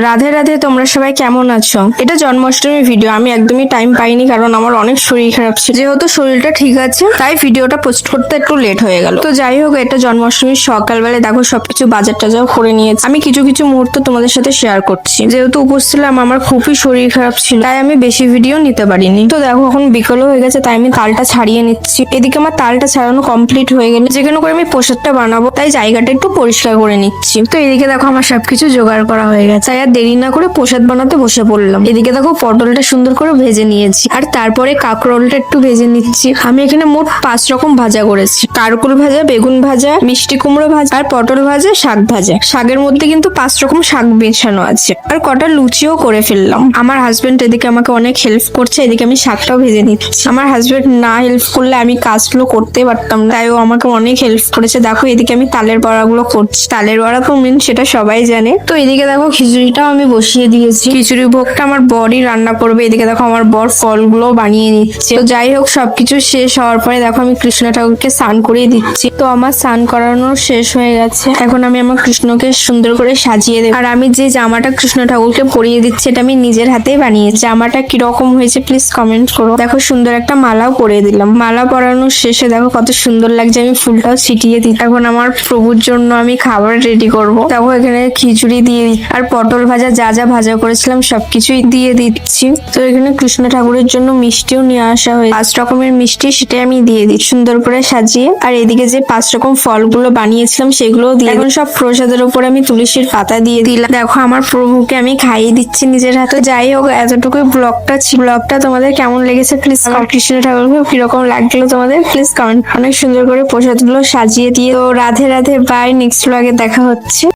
রাধে রাধে, তোমরা সবাই কেমন আছো? এটা জন্মাষ্টমীর ভিডিও। আমি একদমই টাইম পাইনি, কারণ আমার অনেক শরীর খারাপ ছিল। যেহেতু শরীরটা ঠিক আছে তাই ভিডিওটা পোস্ট করতে একটু লেট হয়ে গেল। তো যাই হোক, এটা জন্মাষ্টমীর সকালবেলায় দেখো সবকিছু বাজার টাজার করে নিয়েছি। আমি কিছু কিছু মুহূর্ত তোমাদের সাথে শেয়ার করছি। যেহেতু উপোস ছিলাম, আমার খুবই শরীর খারাপ ছিল, তাই আমি বেশি ভিডিও নিতে পারিনি। তো দেখো এখন বিকেলও হয়ে গেছে, তাই আমি তালটা ছাড়িয়ে নিচ্ছি। এদিকে আমার তালটা ছাড়ানো কমপ্লিট হয়ে গেল। যেখানে করে আমি প্রসাদটা বানাবো তাই জায়গাটা একটু পরিষ্কার করে নিচ্ছি। তো এদিকে দেখো আমার সবকিছু জোগাড় করা হয়ে গেছে, তাই আর দেরি না করে প্রসাদ বানাতে বসে পড়লাম। এদিকে দেখো পটলটা সুন্দর করে ভেজে নিয়েছি, আর তারপরে কাঁকরোলটা একটু ভেজে নিচ্ছি। আমি এখানে মোট 5 রকম ভাজা করেছি: কারকুল ভাজা, বেগুন ভাজা, মিষ্টি কুমড়ো ভাজা, আর পটল ভাজা, শাক ভাজা। শাকের মধ্যে কিন্তু 5 রকম শাক মেশানো আছে। আর কটা লুচিও করে ফেললাম। আমার হাজবেন্ড এদিকে আমাকে অনেক হেল্প করছে। এদিকে আমি শাকটাও ভেজে নিচ্ছি। আমার হাজবেন্ড না হেল্প করলে আমি কাজগুলো করতে পারতাম না, তাই ও আমাকে অনেক হেল্প করেছে। দেখো এদিকে আমি তালের বড়াগুলো করছি। তালের বড়া তো মেন, সেটা সবাই জানে। তো এদিকে দেখো খিচুড়িটাও আমি বসিয়ে দিয়েছি। খিচুড়ি ভোগটা আমার বরই রান্না করবে। এদিকে দেখো আমার বর ফলগুলো বানিয়ে নিচ্ছে। তো যাই হোক, সবকিছু শেষ হওয়ার পরে দেখো আমি কৃষ্ণ ঠাকুরকে স্নান করিয়ে দিচ্ছি। তো আমার স্নান করানো শেষ হয়ে গেছে। এখন আমি আমার কৃষ্ণকে সুন্দর করে সাজিয়ে দেব। আর আমি যে জামাটা কৃষ্ণ ঠাকুরকে পরিয়ে দিচ্ছি, এটা আমি নিজের হাতেই বানিয়েছি। জামাটা কিরকম হয়েছে প্লিজ কমেন্ট করো। দেখো সুন্দর একটা মালাও পরিয়ে দিলাম। মালা পরানোর শেষে দেখো কত সুন্দর লাগছে। আমি ফুলটাও ছিটিয়ে দিই। এখন আমার প্রভুর জন্য আমি খাবার রেডি করব। দেখো এখানে খিচুড়ি দিয়ে আর পটল ভাজা, যা যা ভাজা করেছিলাম সবকিছুই দিয়ে দিচ্ছি। তো এখানে কৃষ্ণ ঠাকুরের জন্য মিষ্টিও নিয়ে আসা হয়েছে। 5 রকমের মিষ্টি, সেটাই আমি দিয়ে দিই সুন্দর করে সাজিয়ে। আর এদিকে যে 5 রকম ফলগুলো বানিয়েছিলাম সেগুলোও দিয়ে। এখন সব প্রসাদের উপর আমি তুলসীর পাতা দিয়ে দিলাম। দেখো আমার প্রভুকে আমি খাইয়ে দিচ্ছি নিজের হাতে। যাই হোক, এতটুকুই ব্লগটা ছিল। ব্লগটা তোমাদের কেমন লেগেছে প্লিজ, আমার কৃষ্ণ ঠাকুরকে কিরকম লাগলো তোমাদের প্লিজ কমেন্ট। অনেক সুন্দর করে প্রসাদগুলো সাজিয়ে দিয়ে। তো রাধে রাধে, বাই। নেক্সট ব্লগে দেখা হচ্ছে।